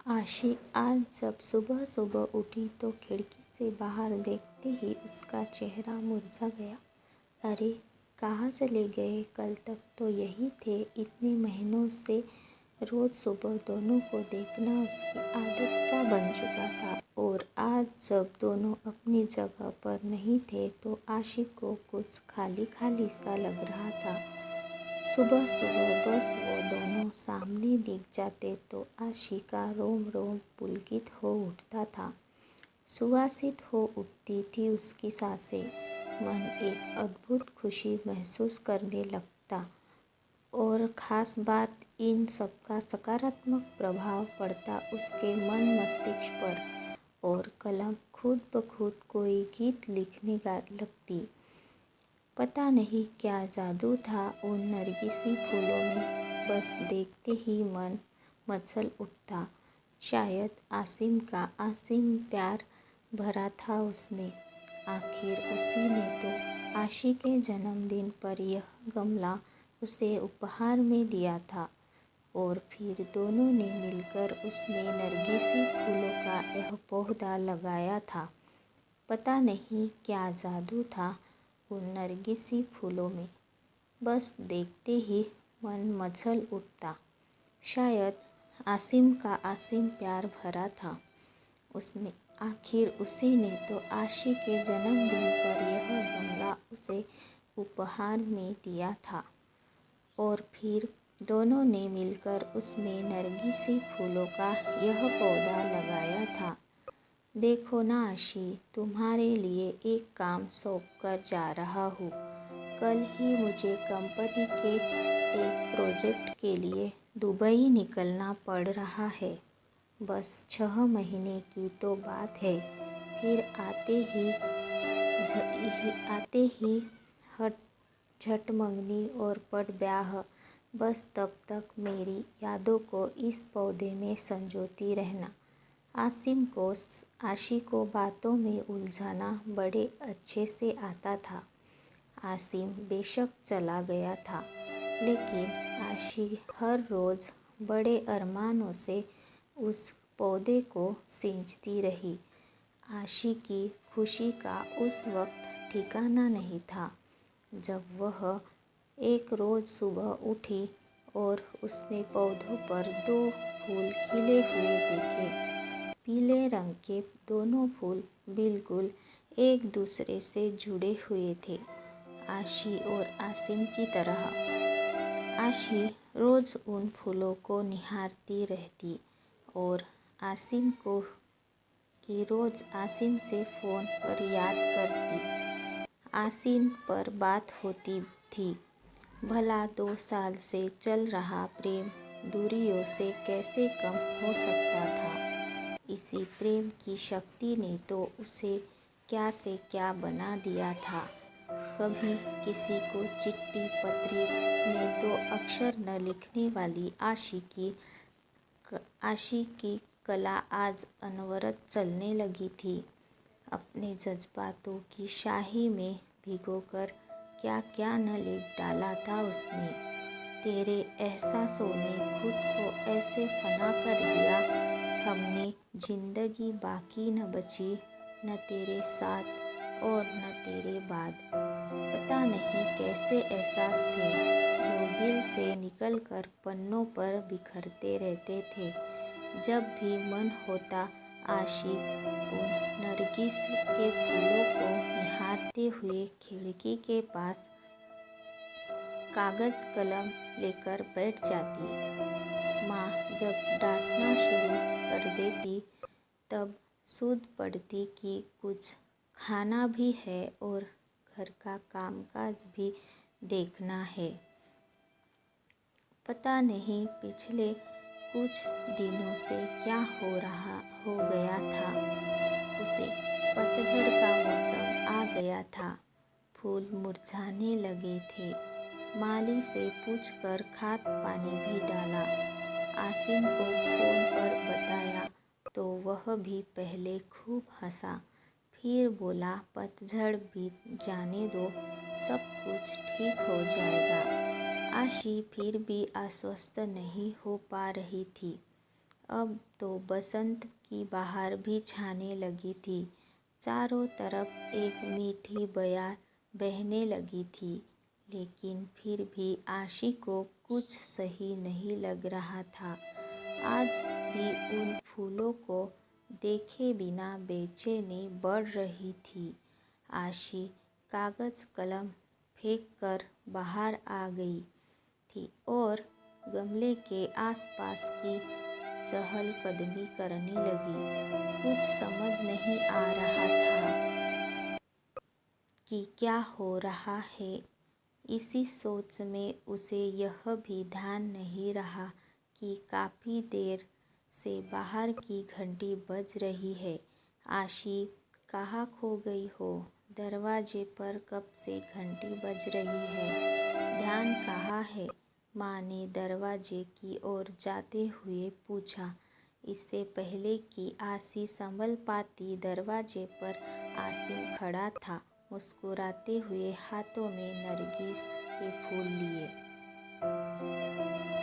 आशी आज जब सुबह सुबह उठी तो खिड़की से बाहर देखते ही उसका चेहरा मुरझा गया। अरे, कहाँ चले गए? कल तक तो यही थे। इतने महीनों से रोज सुबह दोनों को देखना उसकी आदत सा बन चुका था, और आज जब दोनों अपनी जगह पर नहीं थे तो आशी को कुछ खाली खाली सा लग रहा था। सुबह सुबह बस वो दोनों सामने दिख जाते तो आशी का रोम रोम पुलकित हो उठता था। सुवासित हो उठती थी उसकी सांसें। मन एक अद्भुत खुशी महसूस करने लगता, और ख़ास बात, इन सबका सकारात्मक प्रभाव पड़ता उसके मन मस्तिष्क पर, और कलम खुद ब खुद कोई गीत लिखने लगती। पता नहीं क्या जादू था उन नरगिसी फूलों में, बस देखते ही मन मचल उठता। शायद आसिम का असीम प्यार भरा था उसमें। आखिर उसी ने तो आशी के जन्मदिन पर यह गमला उसे उपहार में दिया था, और फिर दोनों ने मिलकर उसमें नरगिसी फूलों का यह पौधा लगाया था। पता नहीं क्या जादू था उन नरगिसी फूलों में, बस देखते ही मन मचल उठता। शायद आसिम का असीम प्यार भरा था उसमें। आखिर उसी ने तो आशी के जन्मदिन पर यह गमला उसे उपहार में दिया था, और फिर दोनों ने मिलकर उसमें नरगिसी फूलों का यह पौधा लगाया था। देखो ना आशी, तुम्हारे लिए एक काम सौंप कर जा रहा हूँ। कल ही मुझे कंपनी के एक प्रोजेक्ट के लिए दुबई निकलना पड़ रहा है। बस 6 महीने की तो बात है। फिर आते ही हट झट मंगनी और पट ब्याह। बस तब तक मेरी यादों को इस पौधे में संजोती रहना। आसिम को आशी को बातों में उलझाना बड़े अच्छे से आता था। आसिम बेशक चला गया था, लेकिन आशी हर रोज़ बड़े अरमानों से उस पौधे को सींचती रही। आशी की खुशी का उस वक्त ठिकाना नहीं था जब वह एक रोज़ सुबह उठी और उसने पौधों पर 2 फूल खिले हुए देखे। पीले रंग के दोनों फूल बिल्कुल एक दूसरे से जुड़े हुए थे, आशी और आसिम की तरह। आशी रोज़ उन फूलों को निहारती रहती, और आसिम को कि रोज़ आसिम से फ़ोन पर याद करती। आसिम पर बात होती थी। भला 2 साल से चल रहा प्रेम दूरियों से कैसे कम हो सकता था। इसी प्रेम की शक्ति ने तो उसे क्या से क्या बना दिया था। कभी किसी को चिट्ठी पत्री में 2 अक्षर न लिखने वाली आशी की कला आज अनवरत चलने लगी थी। अपने जज्बातों की शाही में भिगोकर क्या क्या न लिख डाला था उसने। तेरे एहसासों ने खुद को ऐसे फना कर दिया, हमने जिंदगी बाकी न बची, न तेरे साथ और न तेरे बाद। पता नहीं कैसे एहसास थे जो दिल से निकलकर पन्नों पर बिखरते रहते थे। जब भी मन होता आशी उन नरगिस के फूलों को निहारते हुए खिड़की के पास कागज कलम लेकर बैठ जाती। माँ जब डांटना शुरू कर देती तब सूझ पड़ती कि कुछ खाना भी है और घर का कामकाज भी देखना है। पता नहीं पिछले कुछ दिनों से क्या हो गया था उसे। पतझड़ का मौसम आ गया था, फूल मुरझाने लगे थे। माली से पूछकर खाद पानी भी डाला। आसिम को फ़ोन पर बताया तो वह भी पहले खूब हंसा, फिर बोला पतझड़ बीत जाने दो, सब कुछ ठीक हो जाएगा। आशी फिर भी आश्वस्त नहीं हो पा रही थी। अब तो बसंत की बहार भी छाने लगी थी। चारों तरफ एक मीठी बयार बहने लगी थी, लेकिन फिर भी आशी को कुछ सही नहीं लग रहा था। आज भी उन फूलों को देखे बिना बेचैनी बढ़ रही थी। आशी कागज कलम फेंककर बाहर आ गई थी और गमले के आसपास की चहलकदमी करने लगी। कुछ समझ नहीं आ रहा था कि क्या हो रहा है। इसी सोच में उसे यह भी ध्यान नहीं रहा कि काफ़ी देर से बाहर की घंटी बज रही है। आशी, कहाँ खो गई हो? दरवाजे पर कब से घंटी बज रही है, ध्यान कहाँ है? माँ ने दरवाजे की ओर जाते हुए पूछा। इससे पहले कि आशी संभल पाती, दरवाजे पर आसिम खड़ा था, मुस्कुराते हुए, हाथों में नरगिस